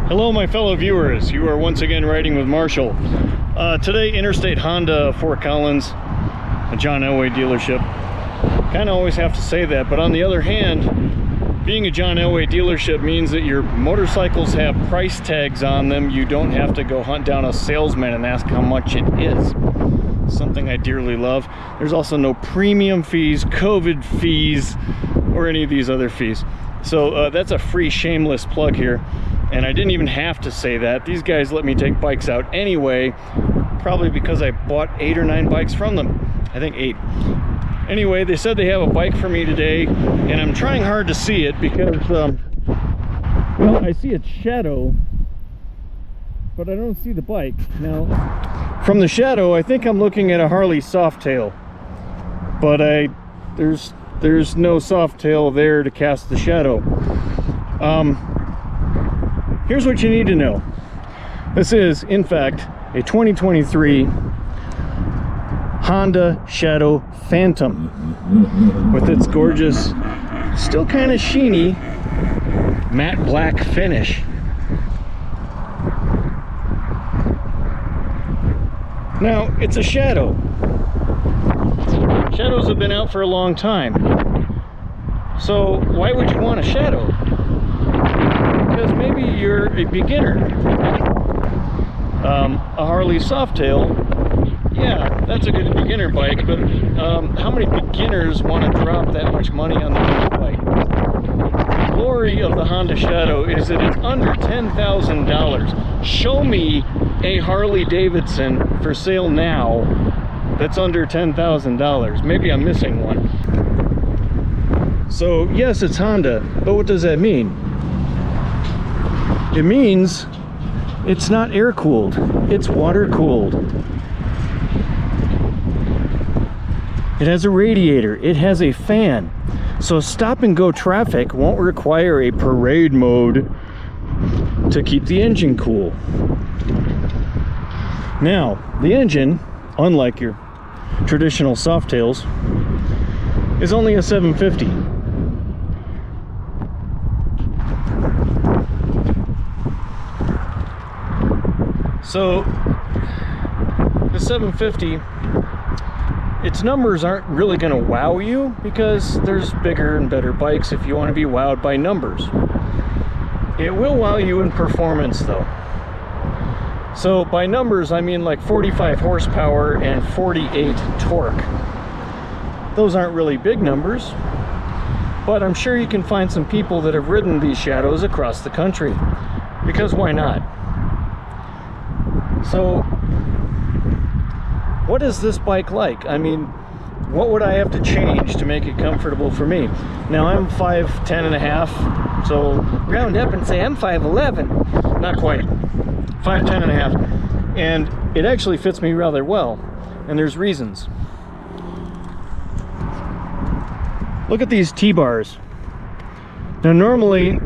Hello my fellow viewers, you are once again riding with Marshall. Today Interstate Honda, Fort Collins, a John Elway dealership. Kind of always have to say that, but on the other hand, being a John Elway dealership means that your motorcycles have price tags on them. You don't have to go hunt down a salesman and ask how much it is. Something I dearly love. There's also no premium fees, COVID fees, or any of these other fees. So that's a free shameless plug here. And I didn't even have to say that. These guys let me take bikes out anyway, probably because I bought 8 or 9 bikes from them. I think 8. Anyway, they said they have a bike for me today, and I'm trying hard to see it because, well, I see its shadow, but I don't see the bike. Now, from the shadow, I think I'm looking at a Harley Softail, but there's no Softail there to cast the shadow. Here's what you need to know. This is, in fact, a 2023 Honda Shadow Phantom with its gorgeous, still kind of sheeny, matte black finish. Now, it's a Shadow. Shadows have been out for a long time. So, why would you want a Shadow? Because maybe you're a beginner. A Harley Softail, yeah, that's a good beginner bike, but how many beginners want to drop that much money on the bike? The glory of the Honda Shadow is that it's under $10,000. Show me a Harley Davidson for sale now that's under $10,000. Maybe I'm missing one. So yes, it's Honda, but what does that mean? It means it's not air cooled, it's water cooled. It has a radiator, it has a fan. So stop and go traffic won't require a parade mode to keep the engine cool. Now, the engine, unlike your traditional Softails, is only a 750. So the 750, its numbers aren't really going to wow you because there's bigger and better bikes if you want to be wowed by numbers. It will wow you in performance though. So by numbers I mean like 45 horsepower and 48 torque. Those aren't really big numbers, but I'm sure you can find some people that have ridden these Shadows across the country, because why not? So, what is this bike like? I mean, what would I have to change to make it comfortable for me? Now, I'm 5'10" and a half, so round up and say I'm 5'11". Not quite. 5'10" and a half. And it actually fits me rather well, and there's reasons. Look at these T-bars. Now, normally,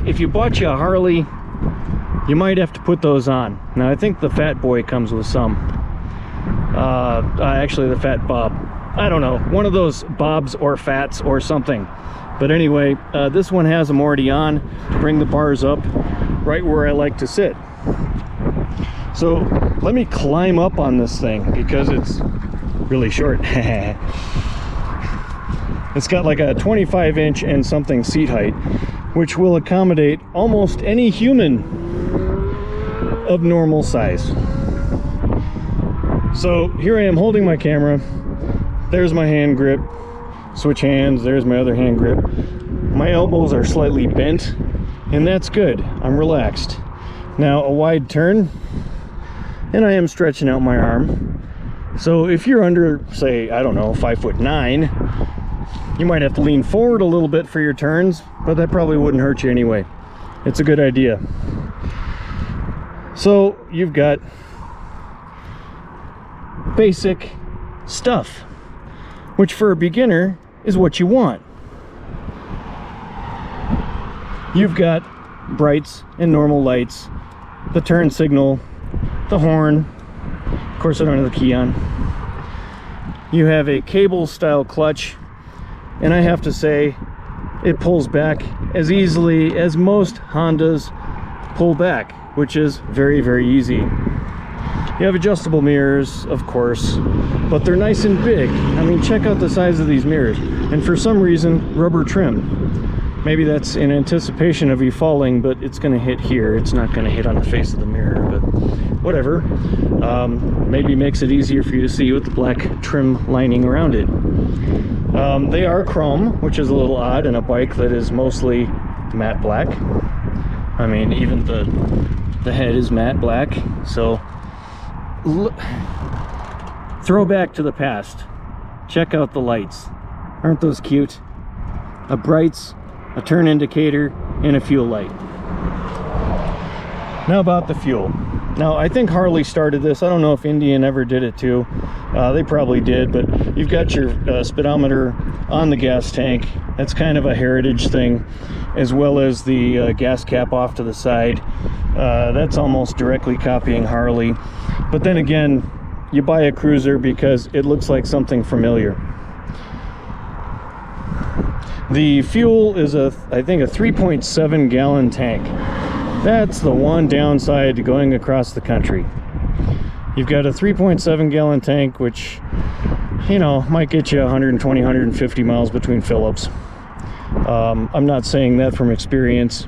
if you bought you a Harley, you might have to put those on. Now, I think the Fat Boy comes with some. Actually, the Fat Bob. I don't know. One of those Bobs or Fats or something. But anyway, this one has them already on to bring the bars up right where I like to sit. So, let me climb up on this thing because it's really short. It's got like a 25-inch and something seat height, which will accommodate almost any human of normal size. So here I am holding my camera. There's my hand grip. Switch hands. There's my other hand grip. My elbows are slightly bent, and that's good. I'm relaxed. Now a wide turn, and I am stretching out my arm. So if you're under, say, I don't know, 5'9", you might have to lean forward a little bit for your turns, but that probably wouldn't hurt you anyway. It's a good idea. So you've got basic stuff, which for a beginner is what you want. You've got brights and normal lights, the turn signal, the horn. Of course, I don't have the key on. You have a cable style clutch, and I have to say it pulls back as easily as most Hondas pull back, which is very, very easy. You have adjustable mirrors, of course, but they're nice and big. I mean, check out the size of these mirrors. And for some reason, rubber trim. Maybe that's in anticipation of you falling, but it's going to hit here. It's not going to hit on the face of the mirror, but whatever. Maybe makes it easier for you to see with the black trim lining around it. They are chrome, which is a little odd in a bike that is mostly matte black. I mean, even the head is matte black, so throwback to the past. Check out the lights. Aren't those cute? A brights, a turn indicator, and a fuel light. Now about the fuel. Now, I think Harley started this. I don't know if Indian ever did it too. They probably did, but you've got your speedometer on the gas tank. That's kind of a heritage thing, as well as the gas cap off to the side. That's almost directly copying Harley. But then again, you buy a cruiser because it looks like something familiar. The fuel is I think a 3.7 gallon tank. That's the one downside to going across the country. You've got a 3.7 gallon tank, which, you know, might get you 120, 150 miles between fill-ups. I'm not saying that from experience.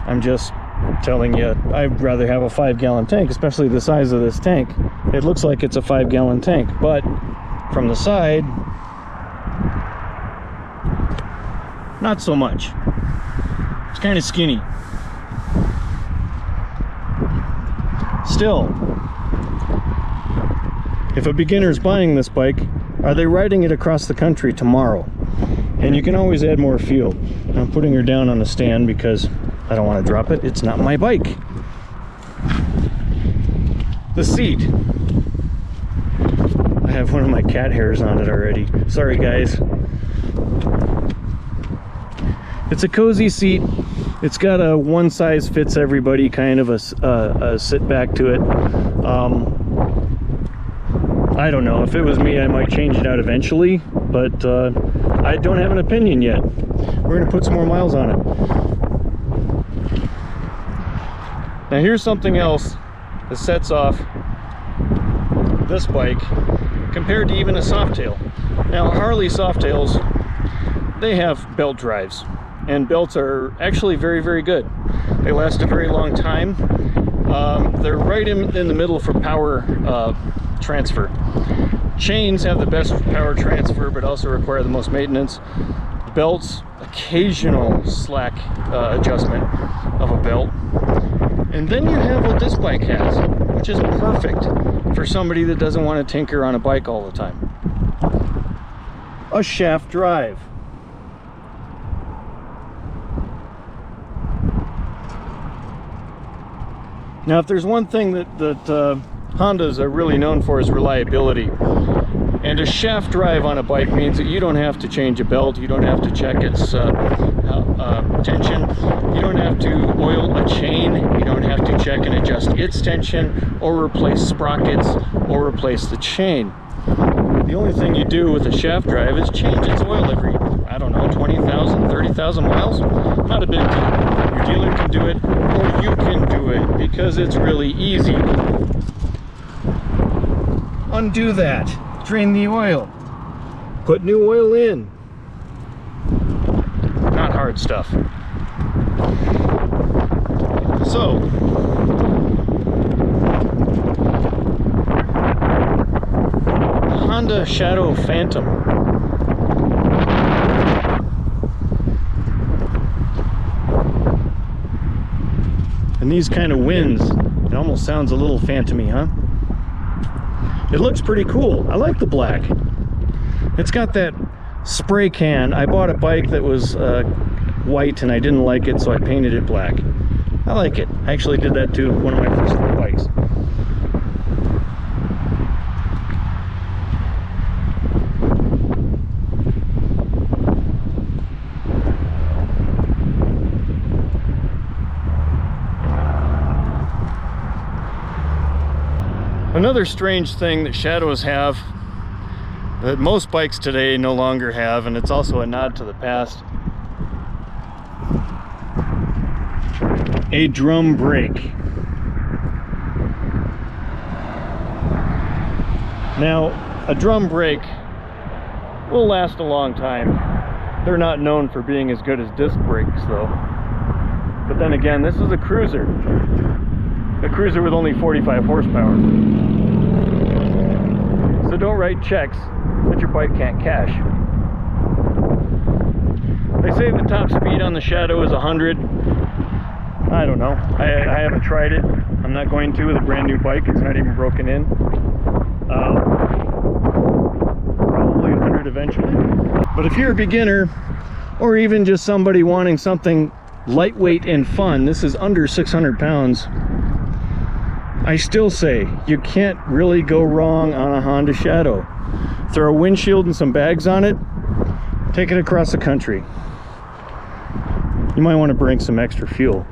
I'm just telling you, I'd rather have a 5-gallon tank, especially the size of this tank. It looks like it's a 5-gallon tank, but from the side, not so much. It's kind of skinny. Still, if a beginner's buying this bike, are they riding it across the country tomorrow? And you can always add more fuel. I'm putting her down on the stand because I don't want to drop it. It's not my bike. The seat. I have one of my cat hairs on it already. Sorry, guys. It's a cozy seat. It's got a one size fits everybody kind of a sit back to it. I don't know. If it was me, I might change it out eventually, but I don't have an opinion yet. We're going to put some more miles on it. Now here's something else that sets off this bike compared to even a Softail. Now Harley Softails, they have belt drives, and belts are actually very, very good. They last a very long time. They're right in the middle for power transfer. Chains have the best power transfer, but also require the most maintenance. Belts, occasional slack adjustment of a belt. And then you have what this bike has, which is perfect for somebody that doesn't want to tinker on a bike all the time. A shaft drive. Now, if there's one thing that Hondas are really known for, is reliability. And a shaft drive on a bike means that you don't have to change a belt, you don't have to check its tension, you don't have to oil a chain, you don't have to check and adjust its tension, or replace sprockets, or replace the chain. The only thing you do with a shaft drive is change its oil every, I don't know, 20,000, 30,000 miles. Not a big deal. Your dealer can do it, or you can do it, because it's really easy. Undo that. Drain the oil. Put new oil in. Not hard stuff. So, Honda Shadow Phantom. And these kind of winds, it almost sounds a little phantomy, huh? It looks pretty cool. I like the black. It's got that spray can. I bought a bike that was white and I didn't like it, so I painted it black. I like it. I actually did that to one of my first bikes. Another strange thing that Shadows have that most bikes today no longer have, and it's also a nod to the past, a drum brake. Now, a drum brake will last a long time. They're not known for being as good as disc brakes though. But then again, this is a cruiser with only 45 horsepower. So don't write checks that your bike can't cash. They say the top speed on the Shadow is 100. I don't know. I haven't tried it. I'm not going to with a brand new bike. It's not even broken in. Probably 100 eventually. But if you're a beginner, or even just somebody wanting something lightweight and fun, this is under 600 pounds. I still say you can't really go wrong on a Honda Shadow. Throw a windshield and some bags on it, take it across the country. You might want to bring some extra fuel.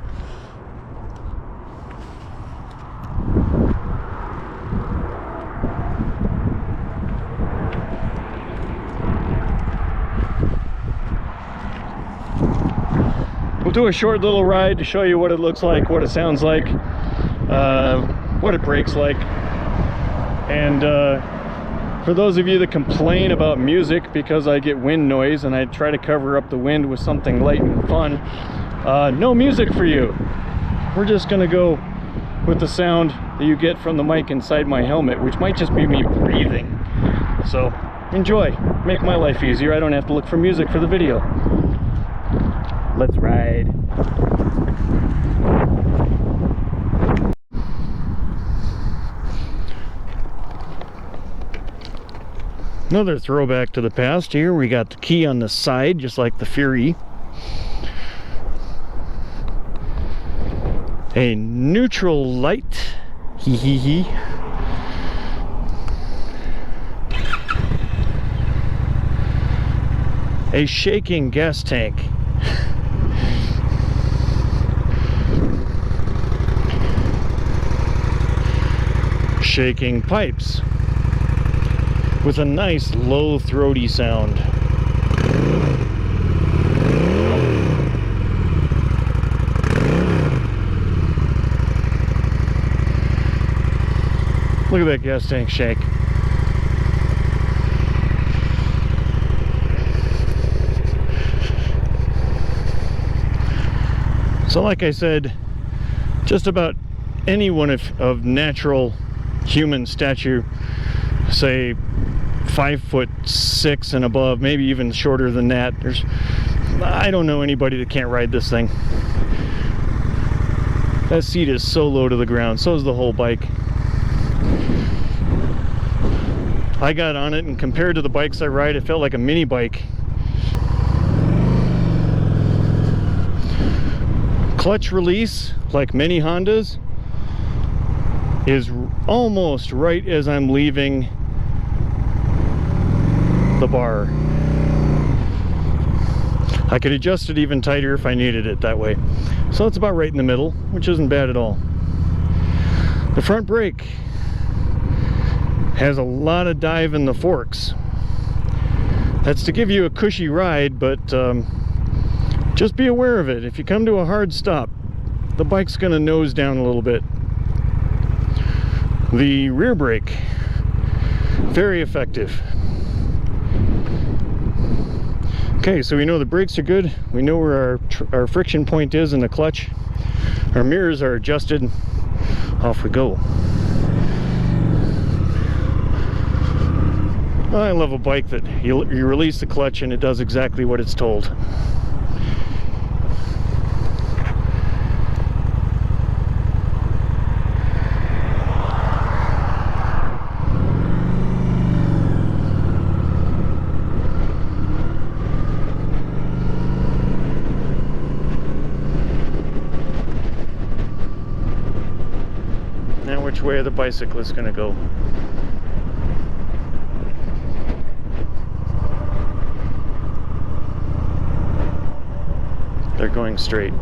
We'll do a short little ride to show you what it looks like, what it sounds like, what it brakes like. And for those of you that complain about music because I get wind noise and I try to cover up the wind with something light and fun, no music for you. We're just gonna go with the sound that you get from the mic inside my helmet, which might just be me breathing. So enjoy, make my life easier. I don't have to look for music for the video. Let's ride. Another throwback to the past here. We got the key on the side, just like the Fury. A neutral light. Hee hee hee. A shaking gas tank. Shaking pipes with a nice low throaty sound. Look at that gas tank shake. So like I said, just about anyone of natural human stature, say 5'6" and above, maybe even shorter than that, I don't know anybody that can't ride this thing. That seat is so low to the ground, so is the whole bike. I got on it and compared to the bikes I ride, it felt like a mini bike. Clutch release, like many Hondas, is almost right as I'm leaving the bar. I could adjust it even tighter if I needed it that way. So it's about right in the middle, which isn't bad at all. The front brake has a lot of dive in the forks. That's to give you a cushy ride, but just be aware of it. If you come to a hard stop, the bike's gonna nose down a little bit. The rear brake, very effective. Okay, so we know the brakes are good. We know where our friction point is in the clutch. Our mirrors are adjusted. Off we go. I love a bike that you release the clutch and it does exactly what it's told. Now which way are the bicyclists going to go? They're going straight.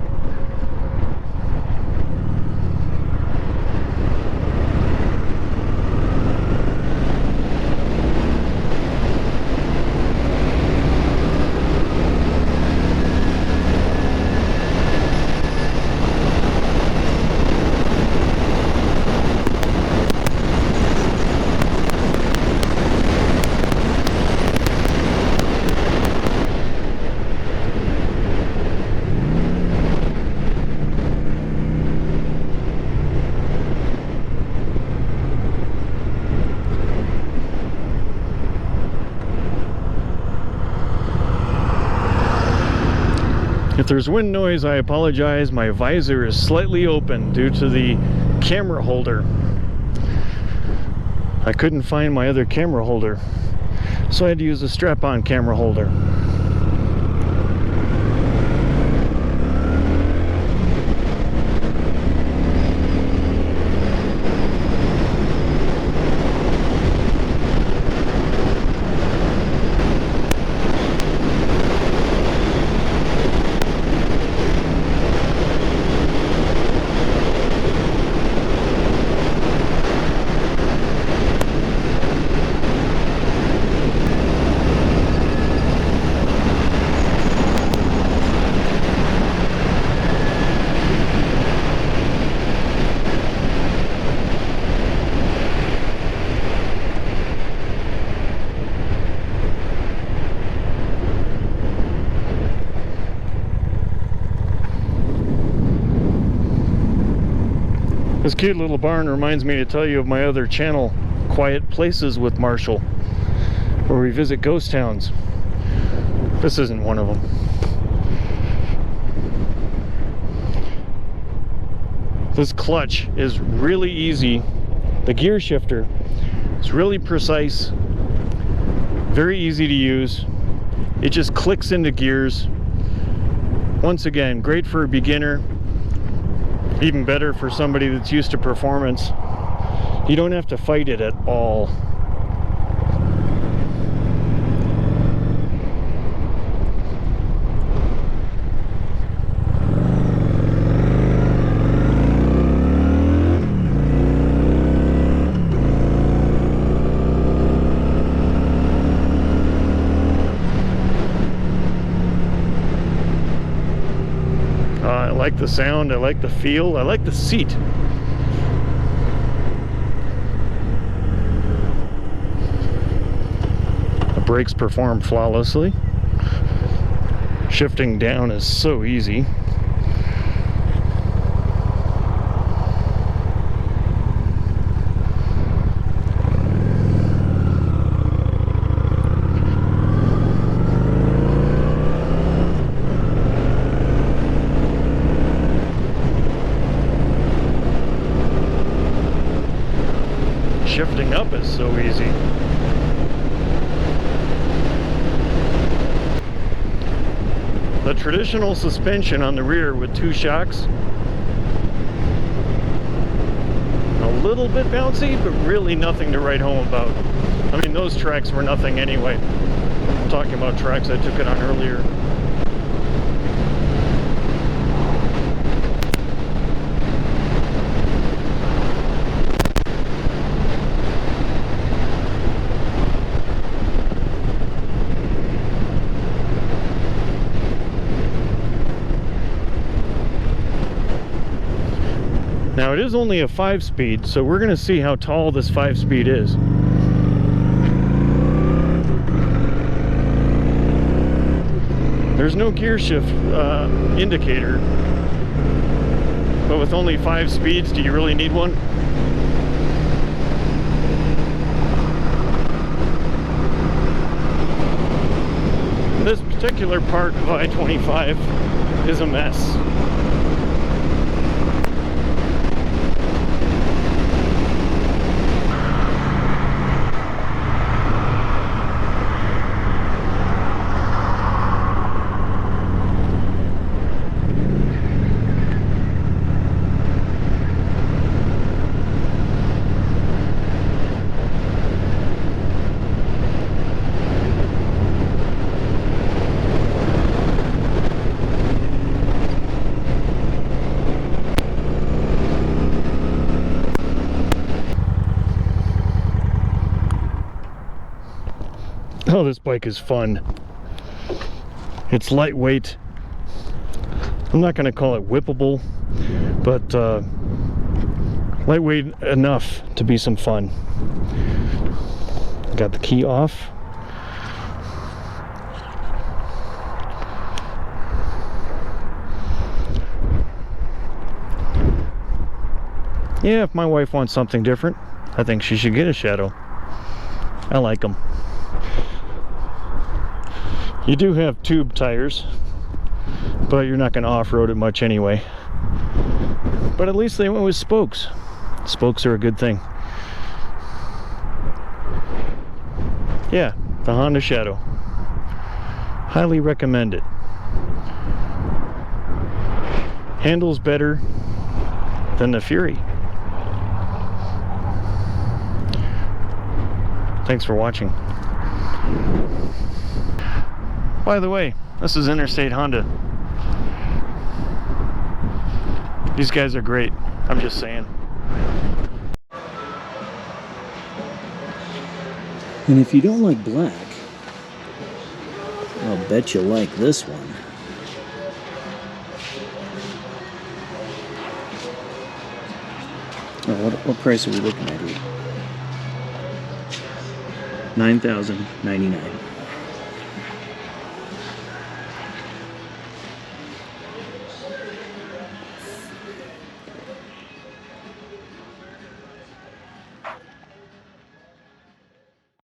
there's wind noise, I apologize. My visor is slightly open due to the camera holder. I couldn't find my other camera holder, so I had to use a strap-on camera holder. This cute little barn reminds me to tell you of my other channel, Quiet Places with Marshall, where we visit ghost towns. This isn't one of them. This clutch is really easy. The gear shifter is really precise, very easy to use. It just clicks into gears. Once again, great for a beginner. Even better for somebody that's used to performance. You don't have to fight it at all. I like the sound, I like the feel, I like the seat. The brakes perform flawlessly. Shifting down is so easy. Shifting up is so easy. The traditional suspension on the rear with 2 shocks, a little bit bouncy, but really nothing to write home about. I mean, those tracks were nothing anyway. I'm talking about tracks I took it on earlier. Now it is only a 5-speed, so we're going to see how tall this 5-speed is. There's no gear shift indicator, but with only 5 speeds, do you really need one? This particular part of I-25 is a mess. Oh, this bike is fun. It's lightweight. I'm not going to call it whippable, but lightweight enough to be some fun. Got the key off. Yeah, if my wife wants something different, I think she should get a Shadow. I like them. You do have tube tires, but you're not going to off-road it much anyway. But at least they went with spokes. Spokes are a good thing. Yeah, the Honda Shadow. Highly recommend it. Handles better than the Fury. Thanks for watching. By the way, this is Interstate Honda. These guys are great. I'm just saying. And if you don't like black, I'll bet you like this one. Oh, what price are we looking at here? $9,099.